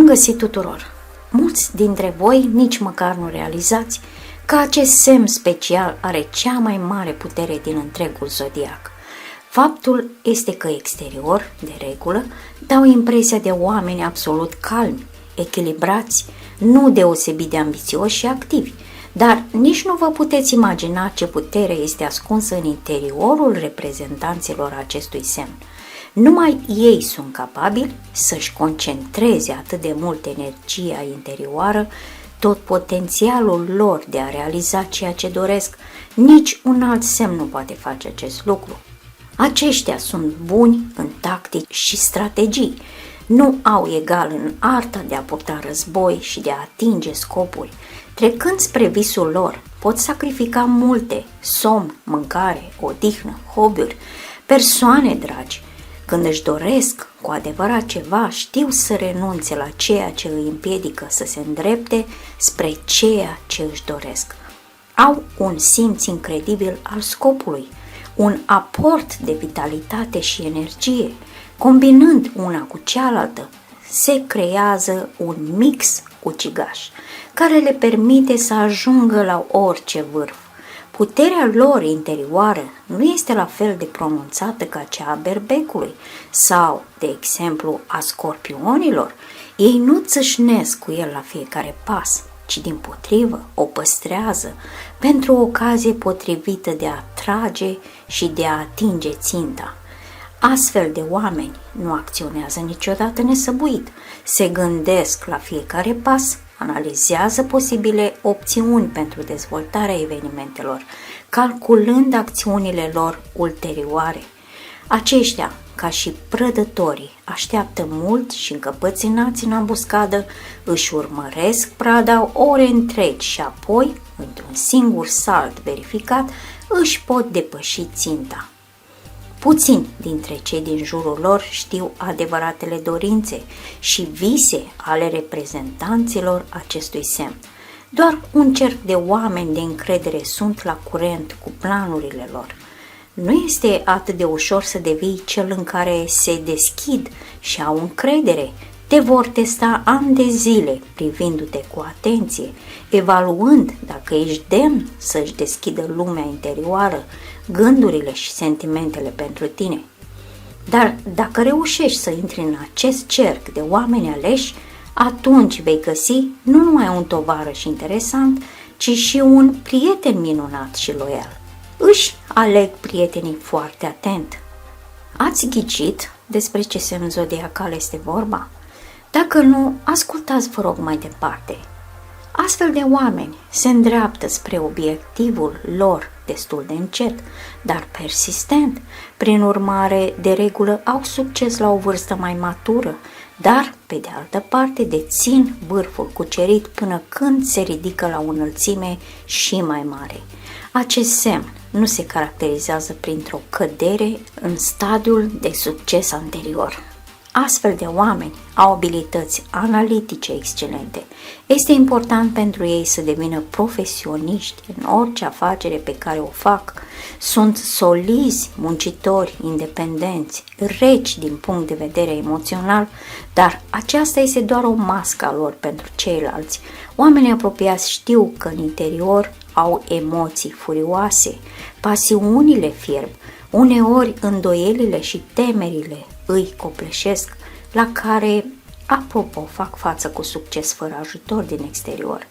Bun găsit tuturor! Mulți dintre voi nici măcar nu realizați că acest semn special are cea mai mare putere din întregul zodiac. Faptul este că exterior, de regulă, dau impresia de oameni absolut calmi, echilibrați, nu deosebit de ambițioși și activi, dar nici nu vă puteți imagina ce putere este ascunsă în interiorul reprezentanților acestui semn. Numai ei sunt capabili să-și concentreze atât de mult energia interioară, tot potențialul lor de a realiza ceea ce doresc. Nici un alt semn nu poate face acest lucru. Aceștia sunt buni în tactici și strategii, nu au egal în arta de a purta război și de a atinge scopuri. Trecând spre visul lor, pot sacrifica multe: somn, mâncare, odihnă, hobby-uri, persoane dragi. Când își doresc cu adevărat ceva, știu să renunțe la ceea ce îi împiedică să se îndrepte spre ceea ce își doresc. Au un simț incredibil al scopului, un aport de vitalitate și energie. Combinând una cu cealaltă, se creează un mix ucigaș, care le permite să ajungă la orice vârf. Puterea lor interioară nu este la fel de pronunțată ca cea a berbecului sau, de exemplu, a scorpionilor. Ei nu țâșnesc cu el la fiecare pas, ci dimpotrivă o păstrează pentru o ocazie potrivită de a trage și de a atinge ținta. Astfel de oameni nu acționează niciodată nesăbuit, se gândesc la fiecare pas, analizează posibile opțiuni pentru dezvoltarea evenimentelor, calculând acțiunile lor ulterioare. Aceștia, ca și prădătorii, așteaptă mult și încăpățânați în ambuscadă, își urmăresc prada ore întregi și apoi, într-un singur salt verificat, își pot depăși ținta. Puțini dintre cei din jurul lor știu adevăratele dorințe și vise ale reprezentanților acestui semn. Doar un cerc de oameni de încredere sunt la curent cu planurile lor. Nu este atât de ușor să devii cel în care se deschid și au încredere. Te vor testa ani de zile privindu-te cu atenție, evaluând dacă ești demn să-și deschidă lumea interioară, gândurile și sentimentele pentru tine. Dar dacă reușești să intri în acest cerc de oameni aleși, atunci vei găsi nu numai un tovarăș interesant, ci și un prieten minunat și loial. Își aleg prietenii foarte atent. Ați ghicit despre ce semn zodiacal este vorba? Dacă nu, ascultați vă rog mai departe. Astfel de oameni se îndreaptă spre obiectivul lor destul de încet, dar persistent. Prin urmare, de regulă au succes la o vârstă mai matură, dar, pe de altă parte, dețin vârful cucerit până când se ridică la o înălțime și mai mare. Acest semn nu se caracterizează printr-o cădere în stadiul de succes anterior. Astfel de oameni au abilități analitice excelente. Este important pentru ei să devină profesioniști în orice afacere pe care o fac. Sunt solizi, muncitori, independenți, reci din punct de vedere emoțional, dar aceasta este doar o mască a lor pentru ceilalți. Oamenii apropiați știu că în interior au emoții furioase, pasiunile fierb, uneori îndoielile și temerile îi copleșesc, la care, apropo, fac față cu succes fără ajutor din exterior.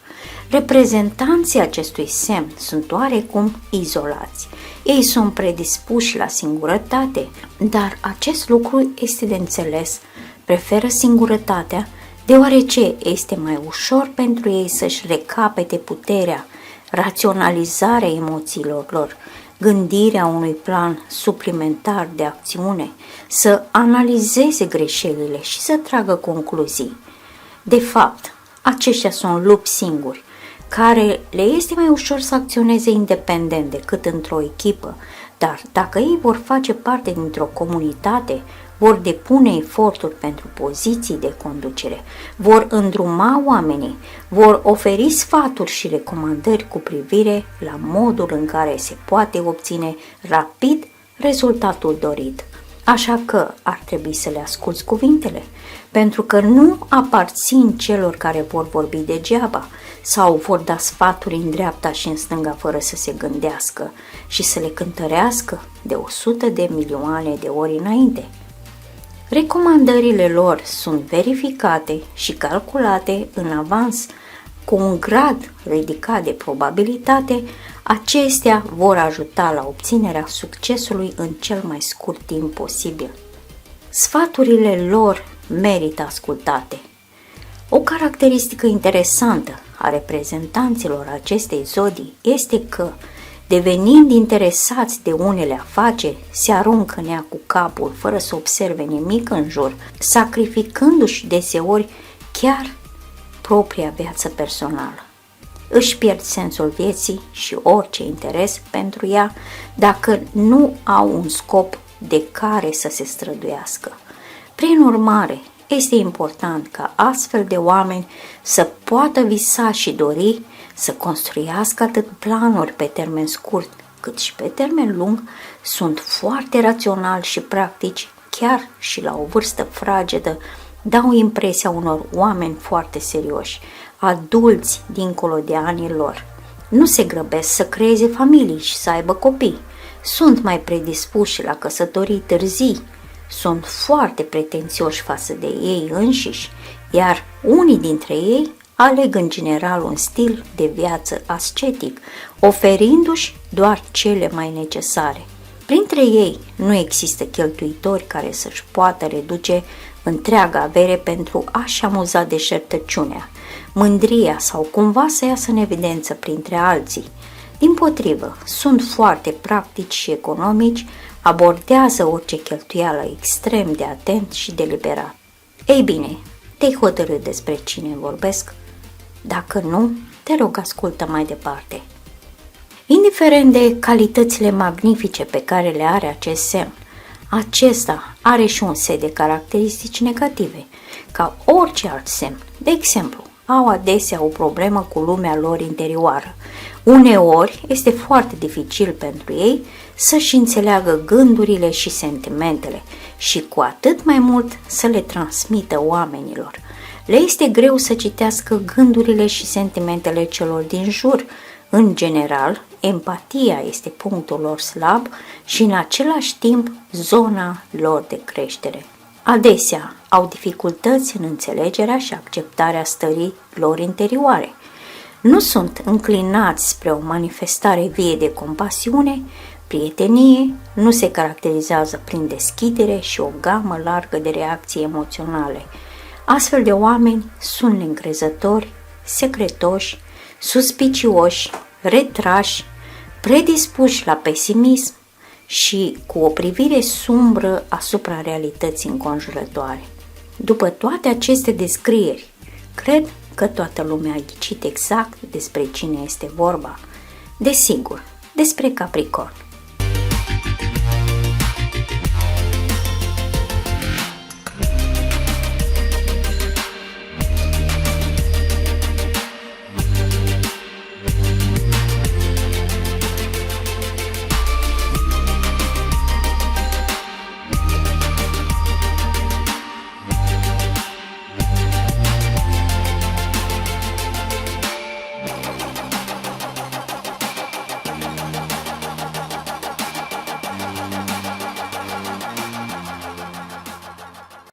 Reprezentanții acestui semn sunt oarecum izolați. Ei sunt predispuși la singurătate, dar acest lucru este de înțeles. Preferă singurătatea, deoarece este mai ușor pentru ei să-și recapete puterea, raționalizarea emoțiilor lor, gândirea unui plan suplimentar de acțiune, să analizeze greșelile și să tragă concluzii. De fapt, aceștia sunt lupi singuri, care le este mai ușor să acționeze independent decât într-o echipă, dar dacă ei vor face parte dintr-o comunitate, vor depune eforturi pentru poziții de conducere, vor îndruma oamenii, vor oferi sfaturi și recomandări cu privire la modul în care se poate obține rapid rezultatul dorit. așa că ar trebui să le asculți cuvintele, pentru că nu aparțin celor care vor vorbi degeaba sau vor da sfaturi în dreapta și în stânga fără să se gândească și să le cântărească de 100 de milioane de ori înainte. Recomandările lor sunt verificate și calculate în avans cu un grad ridicat de probabilitate. Acestea vor ajuta la obținerea succesului în cel mai scurt timp posibil. Sfaturile lor merită ascultate. O caracteristică interesantă a reprezentanților acestei zodii este că, devenind interesați de unele afaceri, se aruncă în ea cu capul fără să observe nimic în jur, sacrificându-și deseori chiar propria viață personală. Își pierd sensul vieții și orice interes pentru ea dacă nu au un scop de care să se străduiască. Prin urmare, este important ca astfel de oameni să poată visa și dori, să construiască atât planuri pe termen scurt cât și pe termen lung, sunt foarte raționali și practici, chiar și la o vârstă fragedă, dau impresia unor oameni foarte serioși, adulți dincolo de anii lor. Nu se grăbesc să creeze familii și să aibă copii, sunt mai predispuși la căsătorii târzii, sunt foarte pretențioși față de ei înșiși, iar unii dintre ei aleg în general un stil de viață ascetic, oferindu-și doar cele mai necesare. Printre ei nu există cheltuitori care să-și poată reduce întreaga avere pentru a-și amuza deșertăciunea, mândria sau cumva să iasă în evidență printre alții. Dimpotrivă, sunt foarte practici și economici, abordează orice cheltuială extrem de atent și deliberat. Ei bine, te-ai hotărât despre cine vorbesc? Dacă nu, te rog, ascultă mai departe. Indiferent de calitățile magnifice pe care le are acest semn, acesta are și un set de caracteristici negative, ca orice alt semn. De exemplu, au adesea o problemă cu lumea lor interioară. Uneori este foarte dificil pentru ei să-și înțeleagă gândurile și sentimentele și cu atât mai mult să le transmită oamenilor. Le este greu să citească gândurile și sentimentele celor din jur. În general, empatia este punctul lor slab și în același timp zona lor de creștere. Adesea au dificultăți în înțelegerea și acceptarea stării lor interioare. Nu sunt înclinați spre o manifestare vie de compasiune, prietenie, nu se caracterizează prin deschidere și o gamă largă de reacții emoționale. Astfel de oameni sunt neîncrezători, secretoși, suspicioși, retrași, predispuși la pesimism și cu o privire sumbră asupra realității înconjurătoare. După toate aceste descrieri, cred că toată lumea a ghicit exact despre cine este vorba. Desigur, despre Capricorn.